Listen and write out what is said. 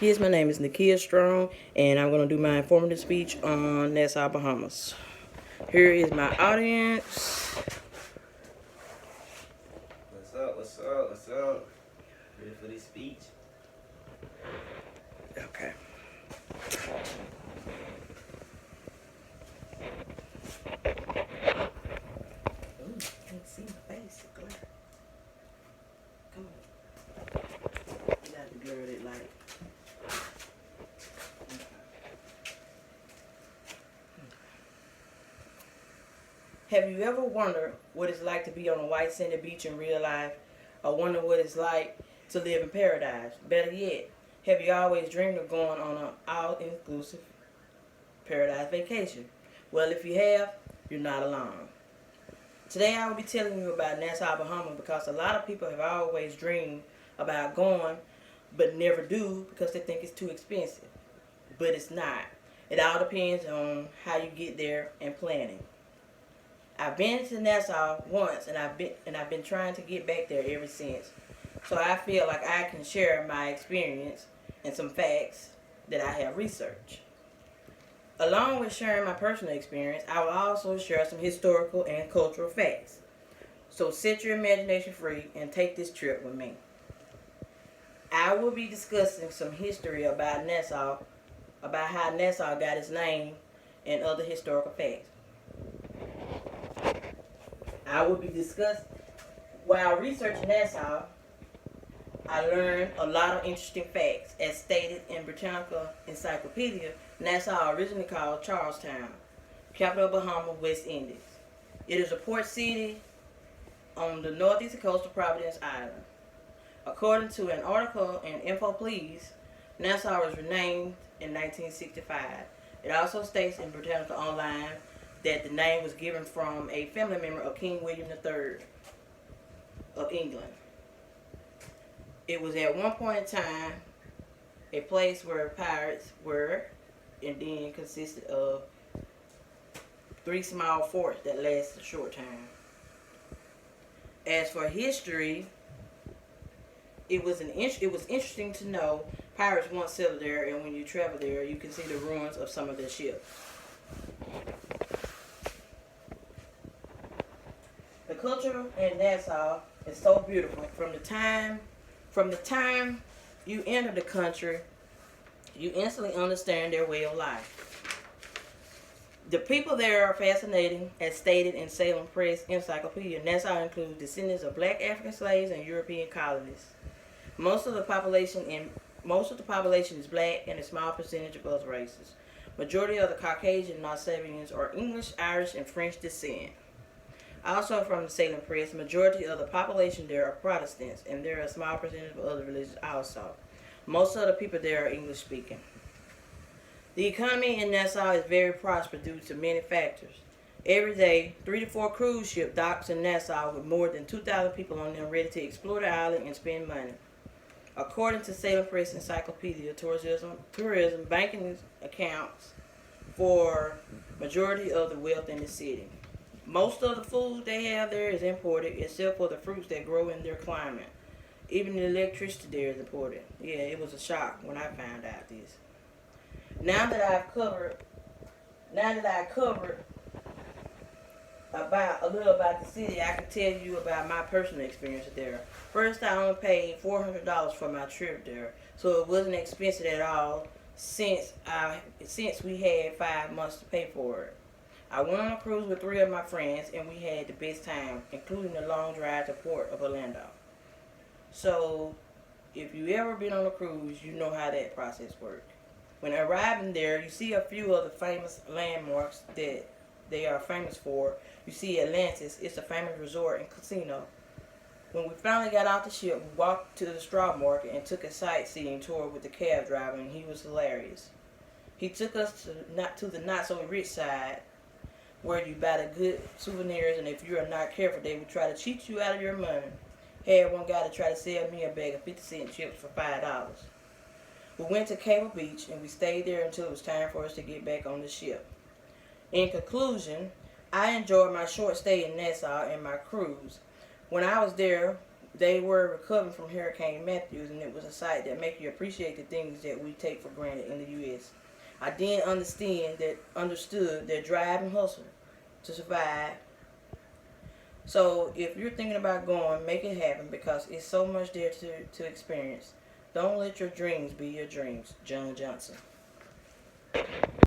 Yes, my name is Nakia Strong, and I'm going to do my informative speech on Nassau, Bahamas. Here is my audience. What's up? What's up? What's up? Ready for this speech? Okay. Ooh, can't see my face. Glare. Come on. You got to blur it light. Have you ever wondered what it's like to be on a white sandy beach in real life, or wonder what it's like to live in paradise? Better yet, have you always dreamed of going on an all-inclusive paradise vacation? Well, if you have, you're not alone. Today I will be telling you about Nassau, Bahamas because a lot of people have always dreamed about going but never do because they think it's too expensive. But it's not. It all depends on how you get there and planning. I've been to Nassau once and I've been trying to get back there ever since. So I feel like I can share my experience and some facts that I have researched. Along with sharing my personal experience, I will also share some historical and cultural facts. So set your imagination free and take this trip with me. I will be discussing some history about Nassau, about how Nassau got its name, and other historical facts. I will be discussing, while researching Nassau, I learned a lot of interesting facts. As stated in Britannica Encyclopedia, Nassau originally called Charlestown, capital of Bahamas, West Indies. It is a port city on the northeast coast of Providence Island. According to an article in Info Please, Nassau was renamed in 1965. It also states in Britannica Online that the name was given from a family member of King William III of England. It was at one point in time a place where pirates were, and then consisted of 3 small forts that lasted a short time. As for history, it was interesting to know pirates once settled there, and when you travel there, you can see the ruins of some of their ships. The culture in Nassau is so beautiful. From the time you enter the country, you instantly understand their way of life. The people there are fascinating, as stated in Salem Press Encyclopedia. Nassau includes descendants of black African slaves and European colonists. Most of the population is black, and a small percentage of other races. Majority of the Caucasian Nassavians are English, Irish, and French descent. Also from the Salem Press, majority of the population there are Protestants, and there are a small percentage of other religions also. Most of the people there are English speaking. The economy in Nassau is very prosperous due to many factors. Every day, 3 to 4 cruise ship docks in Nassau with more than 2,000 people on them ready to explore the island and spend money. According to Salem Press Encyclopedia, tourism banking accounts for majority of the wealth in the city. Most of the food they have there is imported, except for the fruits that grow in their climate. Even the electricity there is imported. Yeah, it was a shock when I found out this. Now that I covered about a little about the city, I can tell you about my personal experience there. First, I only paid $400 for my trip there, so it wasn't expensive at all since we had 5 months to pay for it. I went on a cruise with 3 of my friends, and we had the best time, including the long drive to Port of Orlando. So, if you ever been on a cruise, you know how that process works. When arriving there, you see a few of the famous landmarks that they are famous for. You see Atlantis, it's a famous resort and casino. When we finally got off the ship, we walked to the straw market and took a sightseeing tour with the cab driver, and he was hilarious. He took us to the not so rich side, where you buy the good souvenirs, and if you are not careful, they will try to cheat you out of your money. Had one guy to try to sell me a bag of 50-cent chips for $5. We went to Cable Beach, and we stayed there until it was time for us to get back on the ship. In conclusion, I enjoyed my short stay in Nassau and my cruise. When I was there, They were recovering from Hurricane Matthews, and it was a sight that make you appreciate the things that we take for granted in the U.S. I then understood their drive and hustle to survive. So if you're thinking about going, make it happen because it's so much there to experience. Don't let your dreams be your dreams. John Johnson.